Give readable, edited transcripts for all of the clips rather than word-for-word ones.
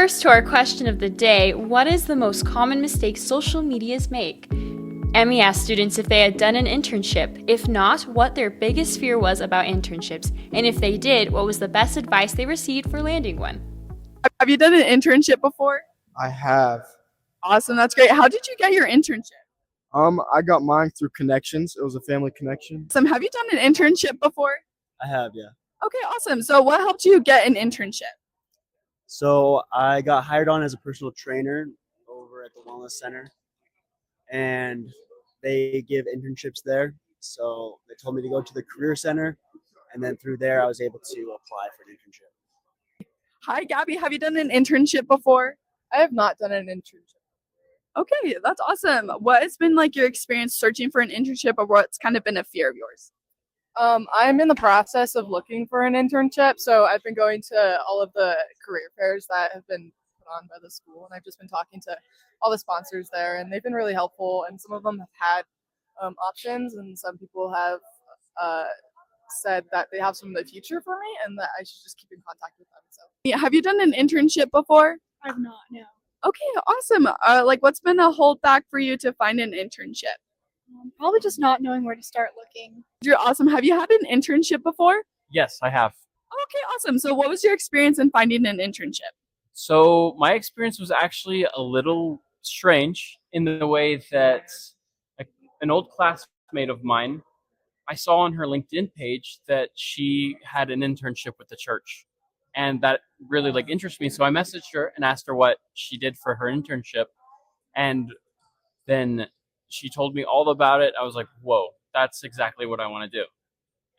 first, to our question of the day, what is the most common mistake social medias make? Emmy asked students if they had done an internship. If not, what their biggest fear was about internships. And if they did, what was the best advice they received for landing one? Have you done an internship before? I have. Awesome, that's great. How did you get your internship? I got mine through connections. It was a family connection. Have you done an internship before? I have, yeah. Okay, awesome. So what helped you get an internship? So I got hired on as a personal trainer over at the Wellness Center, and they give internships there. So they told me to go to the Career Center, and then through there I was able to apply for an internship. Hi, Gabby. Have you done an internship before? I have not done an internship. Okay, that's awesome. What has been like your experience searching for an internship, or what's kind of been a fear of yours? I'm in the process of looking for an internship, so I've been going to all of the career fairs that have been put on by the school, and I've just been talking to all the sponsors there, and they've been really helpful. And some of them have had options, and some people have said that they have some in the future for me, and that I should just keep in contact with them. So, Yeah, have you done an internship before? I've not, no. Okay, awesome. What's been a holdback for you to find an internship? Probably just not knowing where to start looking. You're awesome. Have you had an internship before? Yes, I have. Okay, awesome. So what was your experience in finding an internship? So my experience was actually a little strange in the way that an old classmate of mine, I saw on her LinkedIn page that she had an internship with the church. And that really interested me. So I messaged her and asked her what she did for her internship. And then she told me all about it. I was like, whoa, that's exactly what I want to do.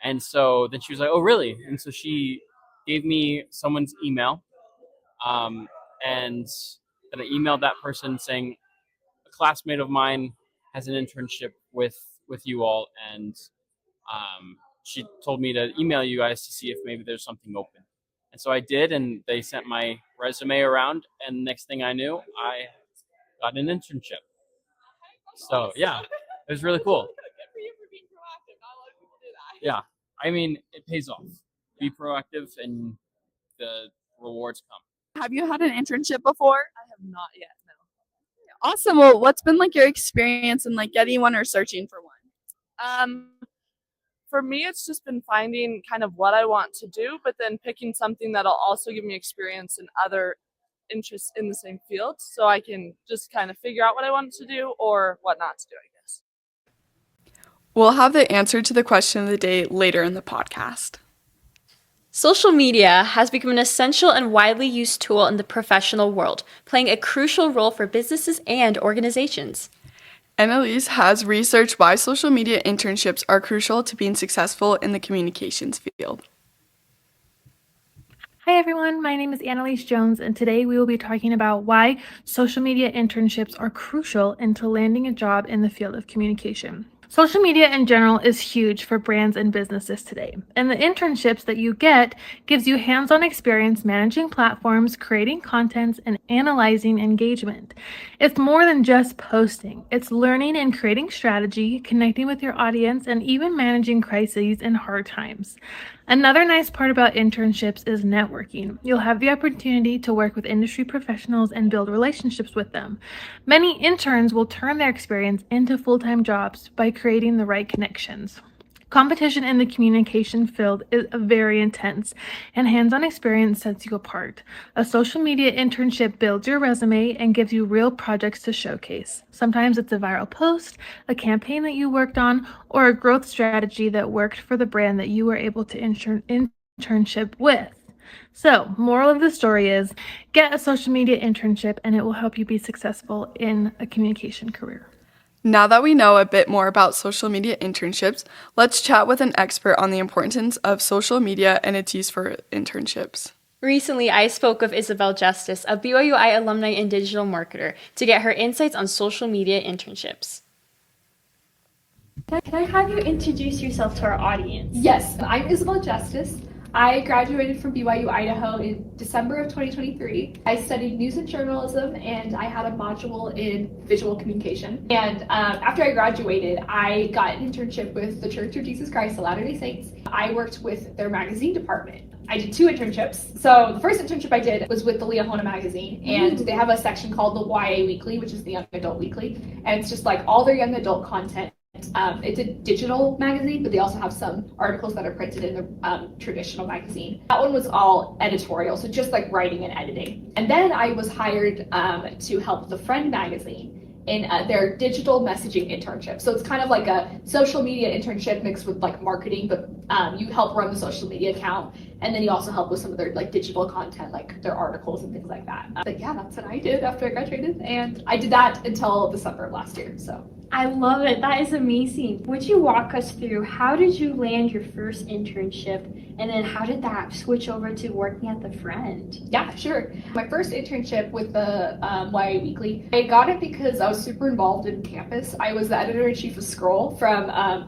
And so then she was like, oh, really? And so she gave me someone's email. And then I emailed that person saying, a classmate of mine has an internship with you all. And she told me to email you guys to see if maybe there's something open. And so I did, and they sent my resume around, and next thing I knew, I got an internship. So yeah, it was really cool. Good for you for being proactive. Not a lot of people do that. Yeah, I mean, it pays off. Be proactive, and the rewards come. Have you had an internship before? I have not yet, no. Awesome. Well, what's been your experience in getting one or searching for one? For me, it's just been finding kind of what I want to do, but then picking something that'll also give me experience in other interests in the same field, so I can just kind of figure out what I want to do or what not to do, I guess. We'll have the answer to the question of the day later in the podcast. Social media has become an essential and widely used tool in the professional world, playing a crucial role for businesses and organizations. Annalise has researched why social media internships are crucial to being successful in the communications field. Hi everyone, my name is Annalise Jones, and today we will be talking about why social media internships are crucial into landing a job in the field of communication. Social media in general is huge for brands and businesses today, and the internships that you get gives you hands-on experience managing platforms, creating content, and analyzing engagement. It's more than just posting. It's learning and creating strategy, connecting with your audience, and even managing crises in hard times. Another nice part about internships is networking. You'll have the opportunity to work with industry professionals and build relationships with them. Many interns will turn their experience into full-time jobs by creating the right connections. Competition in the communication field is very intense, and hands-on experience sets you apart. A social media internship builds your resume and gives you real projects to showcase. Sometimes it's a viral post, a campaign that you worked on, or a growth strategy that worked for the brand that you were able to internship with. So, moral of the story is, get a social media internship and it will help you be successful in a communication career. Now that we know a bit more about social media internships, let's chat with an expert on the importance of social media and its use for internships. Recently, I spoke with Isabel Justice, a BYUI alumni and digital marketer, to get her insights on social media internships. Can I have you introduce yourself to our audience? Yes, I'm Isabel Justice. I graduated from BYU Idaho in December of 2023. I studied news and journalism, and I had a module in visual communication. And after I graduated, I got an internship with the Church of Jesus Christ of Latter-day Saints. I worked with their magazine department. I did 2 internships. So the first internship I did was with the Leahona magazine, and they have a section called the YA Weekly, which is the Young Adult Weekly, and it's just like all their young adult content. It's a digital magazine, but they also have some articles that are printed in the traditional magazine. That one was all editorial, so just like writing and editing. And then I was hired to help the Friend magazine in their digital messaging internship. So it's kind of like a social media internship mixed with like marketing, but you help run the social media account, and then you also help with some of their like digital content, like their articles and things like that. But yeah, that's what I did after I graduated, and I did that until December of last year. So I love it. That is amazing. Would you walk us through how did you land your first internship, and then how did that switch over to working at the Friend? yeah, sure. My first internship with the YA Weekly, I got it because I was super involved in campus. I was the editor-in-chief of Scroll for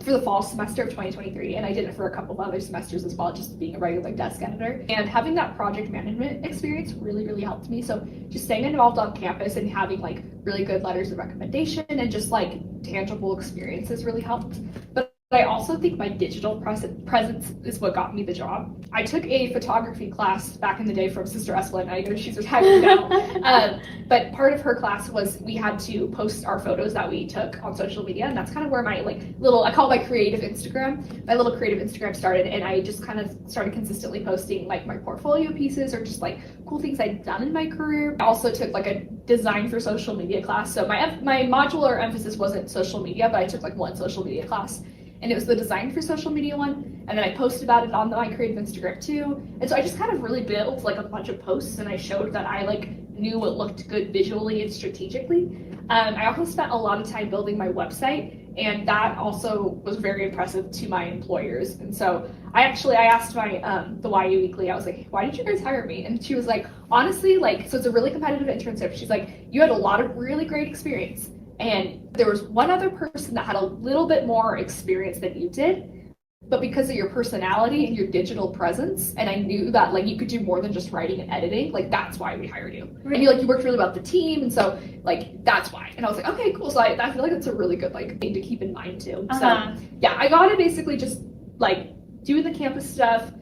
the fall semester of 2023, and I did it for a couple of other semesters as well, just being a regular desk editor. And having that project management experience really, really helped me. So just staying involved on campus and having like really good letters of recommendation and just like tangible experiences really helped. But I also think my digital presence is what got me the job. I took a photography class back in the day from Sister Esplin. I know she's retired now. But part of her class was we had to post our photos that we took on social media. And that's kind of where my I call it my creative Instagram. My little creative Instagram started. And I just kind of started consistently posting like my portfolio pieces or just like cool things I'd done in my career. I also took like a design for social media class. So my modular emphasis wasn't social media, but I took like one social media class. And it was the design for social media one, and then I posted about it on my creative Instagram too. And so I just kind of really built like a bunch of posts, and I showed that I like knew what looked good visually and strategically. I also spent a lot of time building my website, and that also was very impressive to my employers. And so I asked the YA Weekly, I was like, why did you guys hire me? And she was like, honestly, like, so it's a really competitive internship. She's like, you had a lot of really great experience. And there was one other person that had a little bit more experience than you did, but because of your personality and your digital presence, and I knew that like you could do more than just writing and editing, like that's why we hired you. Right. And you worked really well with the team, and so like that's why. And I was like, okay, cool. So I feel like that's a really good like thing to keep in mind too. So yeah, I got it basically just like doing the campus stuff,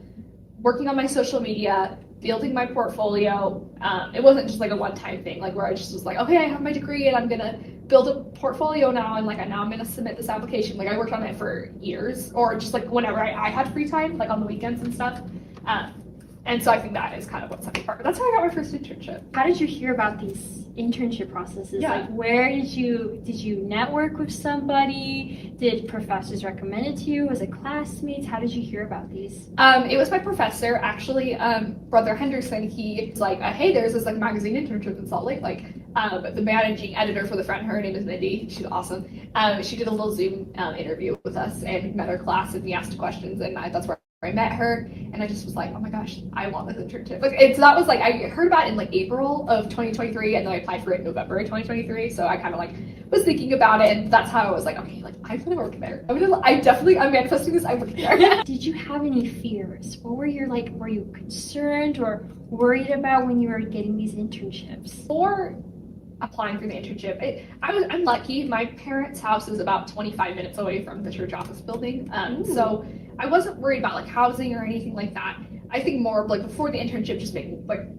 working on my social media, building my portfolio. It wasn't just like a one-time thing, like where I just was like, okay, I have my degree and I'm gonna build a portfolio now, and like now I'm gonna submit this application. Like I worked on it for years, or just like whenever I had free time, like on the weekends and stuff. And so I think that is kind of what set me apart. That's how I got my first internship. How did you hear about these internship processes? Yeah. Like where did you network with somebody? Did professors recommend it to you? Was it classmates? How did you hear about these? It was my professor, actually, Brother Henderson. He was like, hey, there's this like magazine internship in Salt Lake. Like the managing editor for the Friend, her name is Mindy. She's awesome. She did a little Zoom interview with us and met our class, and we asked questions, and that's where I met her, and I just was like, oh my gosh, I want this internship. That was like, I heard about it in like April of 2023, and then I applied for it in November of 2023. So I kind of like was thinking about it, and that's how I was like, okay, like I'm gonna work there. I'm manifesting this. I'm working there. Did you have any fears? What were your were you concerned or worried about when you were getting these internships? For applying for the internship, I'm lucky. My parents' house is about 25 minutes away from the church office building, so I wasn't worried about like housing or anything like that. I think more of like before the internship,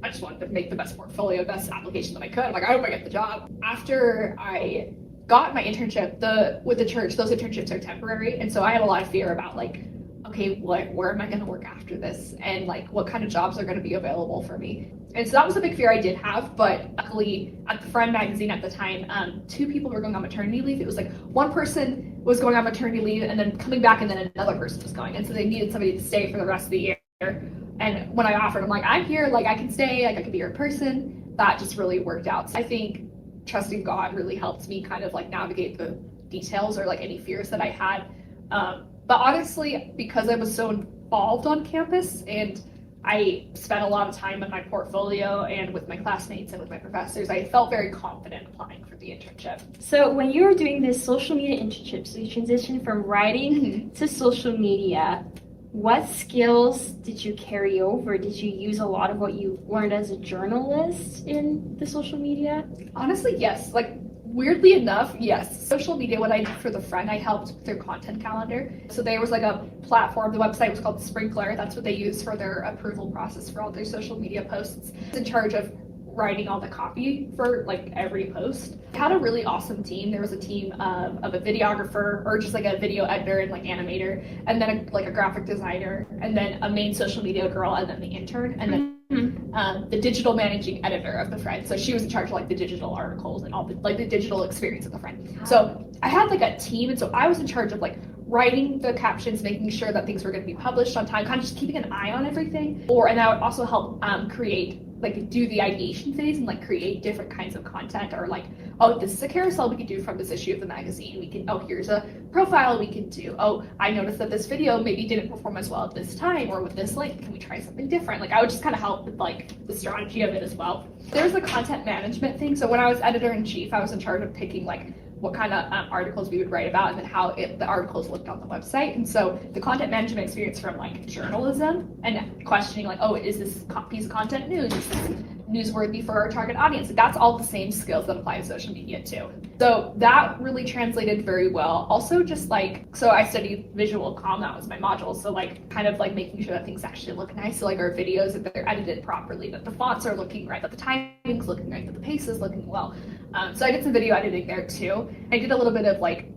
I just wanted to make the best portfolio, best application that I could. I'm like, I hope I get the job. After I got my internship, with the church, those internships are temporary, and so I had a lot of fear about like, okay, where am I going to work after this, and like what kind of jobs are going to be available for me. And so that was a big fear I did have, but luckily at the Friend magazine at the time, 2 people were going on maternity leave. It was like one person was going on maternity leave and then coming back, and then another person was going. And so they needed somebody to stay for the rest of the year. And when I offered, I'm like, I'm here, like I can stay, like I could be your person. That just really worked out. So I think trusting God really helped me kind of like navigate the details or like any fears that I had. But honestly, because I was so involved on campus and I spent a lot of time in my portfolio and with my classmates and with my professors, I felt very confident applying for the internship. So when you were doing this social media internship, so you transitioned from writing to social media, what skills did you carry over? Did you use a lot of what you learned as a journalist in the social media? Honestly, yes. Like Weirdly enough, yes. Social media, what I did for the friend, I helped with their content calendar. So there was like a platform, the website was called Sprinkler. That's what they use for their approval process for all their social media posts. I was in charge of writing all the copy for like every post. I had a really awesome team. There was a team of a videographer, or just like a video editor and like animator, and then like a graphic designer, and then a main social media girl, and then the intern, and then the digital managing editor of the friend. So she was in charge of like the digital articles and all the like the digital experience of the friend. So I had like a team, and so I was in charge of like writing the captions, making sure that things were going to be published on time, kind of just keeping an eye on everything. And I would also help create, like do the ideation phase and like create different kinds of content, or like, oh, this is a carousel we could do from this issue of the magazine. We can, oh, here's a profile we can do. Oh, I noticed that this video maybe didn't perform as well at this time, or with this link, can we try something different? Like I would just kind of help with like the strategy of it as well. There's the content management thing. So when I was editor-in-chief, I was in charge of picking like what kind of articles we would write about, and then how the articles looked on the website. And so the content management experience from like journalism and questioning like, oh, is this piece of content news? Is this newsworthy for our target audience? That's all the same skills that apply to social media too. So that really translated very well. Also just like, so I studied visual comm, that was my module. So like kind of like making sure that things actually look nice. So like our videos, that they're edited properly, that the fonts are looking right, that the timing's looking right, that the pace is looking well. So I did some video editing there too. I did a little bit of like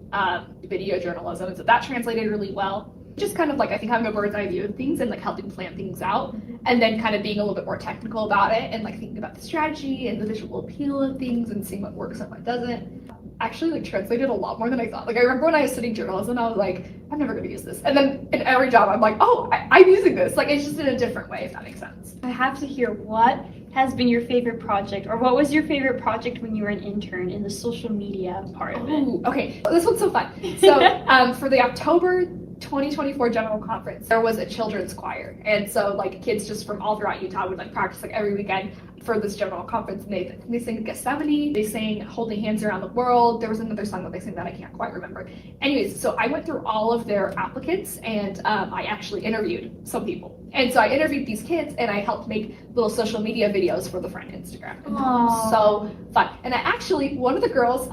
video journalism, so that translated really well. Just kind of like, I think having a bird's eye view of things and like helping plan things out, and then kind of being a little bit more technical about it and like thinking about the strategy and the visual appeal of things and seeing what works and what doesn't. Actually like translated a lot more than I thought. Like I remember when I was studying journalism, I was like, I'm never gonna use this. And then in every job, I'm like, oh, I'm using this. Like it's just in a different way, if that makes sense. I have to hear, what has been your favorite project, or what was your favorite project when you were an intern in the social media part of it? Okay, this one's so fun. So for the October 2024 general conference, there was a children's choir, and so like kids just from all throughout Utah would like practice like every weekend for this general conference. And they sang Gethsemane, they sang Holding Hands Around the World. There was another song that they sang that I can't quite remember. Anyways, so I went through all of their applicants, and I actually interviewed some people. And so I interviewed these kids, and I helped make little social media videos for the friend Instagram. And that was so fun. And I actually, one of the girls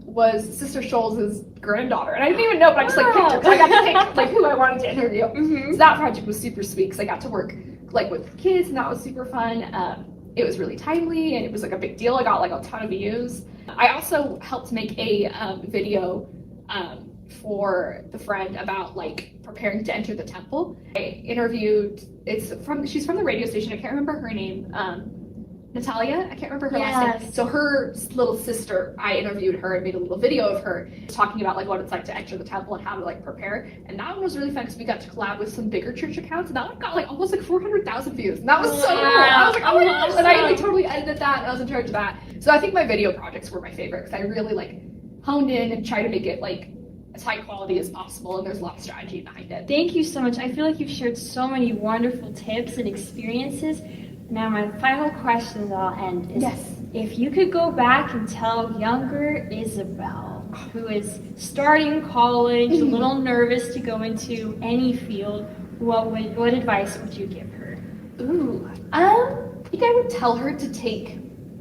was Sister Scholes' granddaughter, and I didn't even know, but I just like picked her, so I got to pick like who I wanted to interview. So that project was super sweet, because I got to work like with kids, and that was super fun. It was really timely, and it was like a big deal. I got like a ton of views. I also helped make a video for the friend about like preparing to enter the temple. I interviewed, she's from the radio station, I can't remember her name, Natalia, I can't remember her last name. So her little sister, I interviewed her and made a little video of her talking about like what it's like to enter the temple and how to like prepare. And that one was really fun, because we got to collab with some bigger church accounts, and that one got like almost like 400,000 views. And that was so cool. I was like, oh my gosh. And I like totally edited that, and I was in charge of that. So I think my video projects were my favorite, because I really like honed in and tried to make it like as high quality as possible, and there's a lot of strategy behind it. Thank you so much. I feel like you've shared so many wonderful tips and experiences. Now my final question that I'll end is, if you could go back and tell younger Isabel, who is starting college, a little nervous to go into any field, what advice would you give her? I think I would tell her to take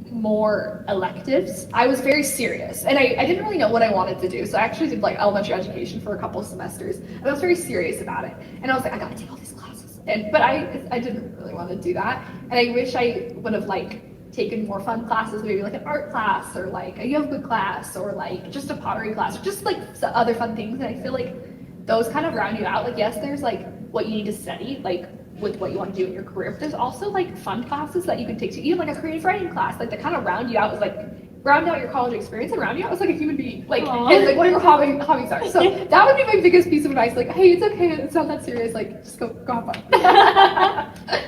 more electives. I was very serious, and I didn't really know what I wanted to do, so I actually did like elementary education for a couple of semesters, and I was very serious about it, and I was like, I gotta take all these classes, but I didn't really want to do that, and I wish I would have like taken more fun classes, maybe like an art class, or like a yoga class, or like just a pottery class, or just like other fun things. And I feel like those kind of round you out. Like yes, there's like what you need to study, like with what you want to do in your career, but there's also like fun classes that you can take to, even like a creative writing class, like that kind of round you out, as like round out your college experience and round you out as like a human being, like and like what your hobbies are. So that would be my biggest piece of advice. Like, hey, it's okay, it's not that serious. Like, just go have fun.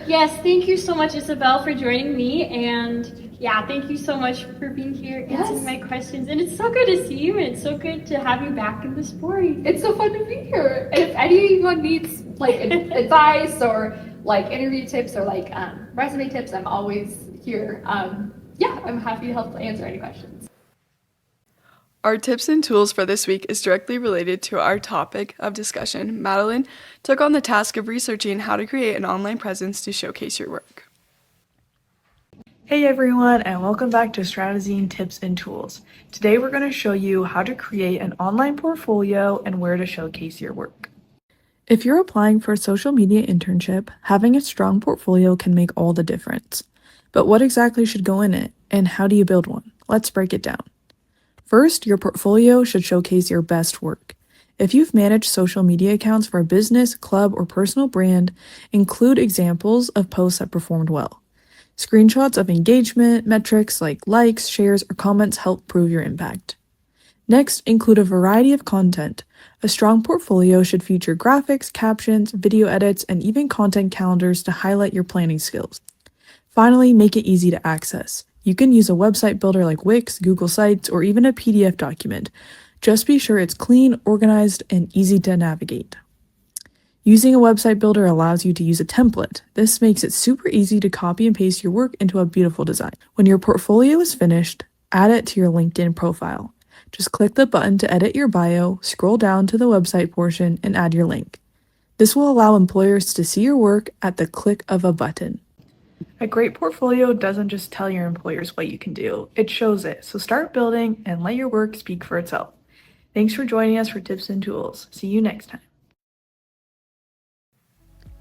Yes, thank you so much, Isabel, for joining me, and yeah, thank you so much for being here, answering my questions. And it's so good to see you, and it's so good to have you back in the sport. It's so fun to be here. And if anyone needs like advice or like interview tips or like resume tips, I'm always here. Yeah, I'm happy to help answer any questions. Our tips and tools for this week is directly related to our topic of discussion. Madeline took on the task of researching how to create an online presence to showcase your work. Hey everyone, and welcome back to Stratazine Tips and Tools. Today we're going to show you how to create an online portfolio and where to showcase your work. If you're applying for a social media internship, having a strong portfolio can make all the difference. But what exactly should go in it, and how do you build one? Let's break it down. First, your portfolio should showcase your best work. If you've managed social media accounts for a business, club, or personal brand, include examples of posts that performed well. Screenshots of engagement metrics like likes, shares, or comments help prove your impact. Next, include a variety of content. A strong portfolio should feature graphics, captions, video edits, and even content calendars to highlight your planning skills. Finally, make it easy to access. You can use a website builder like Wix, Google Sites, or even a PDF document. Just be sure it's clean, organized, and easy to navigate. Using a website builder allows you to use a template. This makes it super easy to copy and paste your work into a beautiful design. When your portfolio is finished, add it to your LinkedIn profile. Just click the button to edit your bio, scroll down to the website portion, and add your link. This will allow employers to see your work at the click of a button. A great portfolio doesn't just tell your employers what you can do, it shows it. So start building and let your work speak for itself. Thanks for joining us for Tips and Tools. See you next time.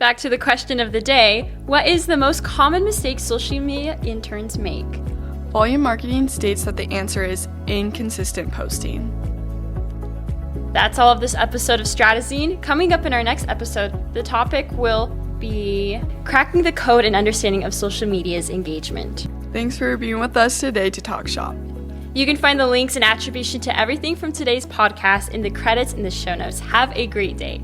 Back to the question of the day, what is the most common mistake social media interns make? Volume Marketing states that the answer is inconsistent posting. That's all of this episode of Stratazine. Coming up in our next episode, the topic will be cracking the code and understanding of social media's engagement. Thanks for being with us today to talk shop. You can find the links and attribution to everything from today's podcast in the credits in the show notes. Have a great day.